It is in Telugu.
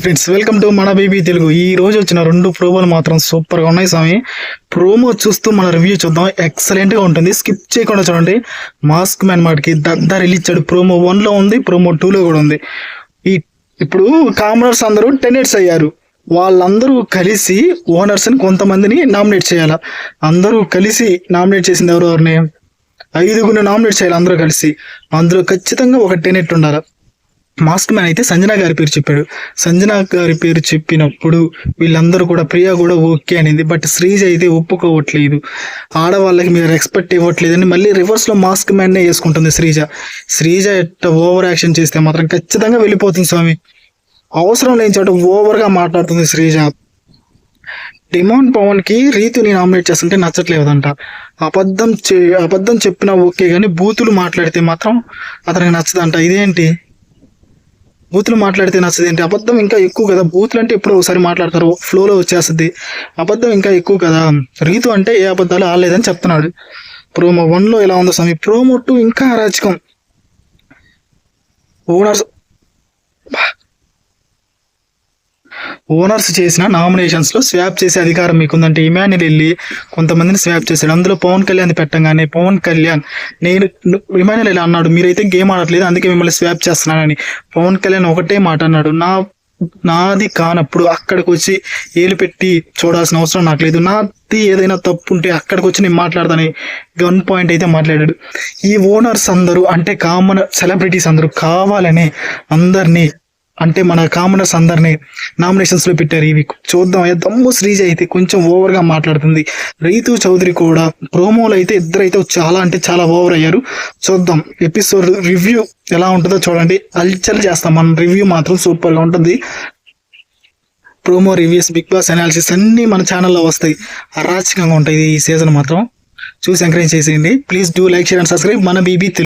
ఫ్రెండ్స్, వెల్కమ్ టు మన బీబీ తెలుగు. ఈ రోజు వచ్చిన 2 ప్రోమోలు మాత్రం సూపర్ గా ఉన్నాయి స్వామి. ప్రోమో చూస్తూ మన రివ్యూ చూద్దాం. ఎక్సలెంట్ గా ఉంటుంది, స్కిప్ చేయకుండా చూడండి. మాస్క్ మ్యాన్ మాటకి రిలీజ్ ఇచ్చాడు. ప్రోమో 1 లో ఉంది, ప్రోమో 2 లో కూడా ఉంది. ఇప్పుడు కామనర్స్ అందరూ టెనెట్స్ అయ్యారు. వాళ్ళందరూ కలిసి ఓనర్స్ ని కొంతమందిని నామినేట్ చేయాలి. అందరూ కలిసి నామినేట్ చేసింది ఎవరిని? 5గురిని నామినేట్ చేయాలి అందరూ కలిసి. అందులో ఖచ్చితంగా ఒక టెనెట్ ఉండాలి. మాస్క్ మ్యాన్ అయితే సంజన గారి పేరు చెప్పాడు. సంజన గారి పేరు చెప్పినప్పుడు వీళ్ళందరూ కూడా, ప్రియా కూడా ఓకే అనింది. బట్ శ్రీజ అయితే ఒప్పుకోవట్లేదు. ఆడవాళ్ళకి మీరు రెస్పెక్ట్ ఇవ్వట్లేదని మళ్ళీ రివర్స్ లో మాస్క్ మ్యాన్ నే వేసుకుంటుంది శ్రీజ ఎట్ట ఓవర్ యాక్షన్ చేస్తే మాత్రం ఖచ్చితంగా వెళ్ళిపోతుంది స్వామి. అవసరం లేని చోట ఓవర్ గా మాట్లాడుతుంది శ్రీజ. డిమాండ్ పవన్ కి రీతుని నామినేట్ చేస్తుంటే నచ్చట్లేదంట. అబద్ధం చెప్పినా ఓకే గానీ బూతులు మాట్లాడితే మాత్రం అతనికి నచ్చదంట. ఇదేంటి బూతులు మాట్లాడితే నచ్చదేంటి? అబద్ధం ఇంకా ఎక్కువ కదా. బూతులు అంటే ఎప్పుడో ఒకసారి మాట్లాడతారు, ఫ్లోలో వచ్చేస్తుంది. అబద్ధం ఇంకా ఎక్కువ కదా. రీతు అంటే ఏ అబద్ధాలు ఆడలేదని చెప్తున్నాడు. ప్రోమో 1 లో ఎలా ఉందో స్వామి. ప్రోమో 2 ఇంకా అరాచకం. ఓనర్స్ చేసిన నామినేషన్స్ లో స్వాప్ చేసే అధికారం మీకుందంటే ఇమాన్యుల్ వెళ్ళి కొంతమందిని స్వాప్ చేశాడు. అందులో పవన్ కళ్యాణ్ పెట్టంగానే పవన్ కళ్యాణ్ ఇమాన్యుల్ ఇలా అన్నాడు, మీరైతే గేమ్ ఆడట్లేదు అందుకే మిమ్మల్ని స్వాప్ చేస్తున్నానని. పవన్ కళ్యాణ్ ఒకటే మాట అన్నాడు, నాది కానప్పుడు అక్కడికి వచ్చి ఏలు పెట్టి చూడాల్సిన అవసరం నాకు లేదు. నాది ఏదైనా తప్పు ఉంటే అక్కడికి వచ్చి నేను మాట్లాడతానని 1 పాయింట్ అయితే మాట్లాడాడు. ఈ ఓనర్స్ అందరూ అంటే కామన్ సెలబ్రిటీస్ అందరూ కావాలనే అందరినీ, అంటే మన కామనర్స్ అందరినీ నామినేషన్స్ లో పెట్టారు. ఇవి చూద్దాం. దమ్ము శ్రీజ అయితే కొంచెం ఓవర్ గా మాట్లాడుతుంది. రీతు చౌదరి కూడా ప్రోమోలో అయితే ఇద్దరైతే చాలా అంటే చాలా ఓవర్ అయ్యారు. చూద్దాం ఎపిసోడ్ రివ్యూ ఎలా ఉంటుందో చూడండి. అల్చల్ చేస్తాం. మన రివ్యూ మాత్రం సూపర్ గా ఉంటుంది. Promo reviews, Bigg Boss analysis అన్ని మన ఛానల్లో వస్తాయి. అరాచకంగా ఉంటాయి ఈ సీజన్ మాత్రం. చూసి ఎంకరేజ్ చేసేయండి. Please do like, share and subscribe మన బీబీ తెలుగు.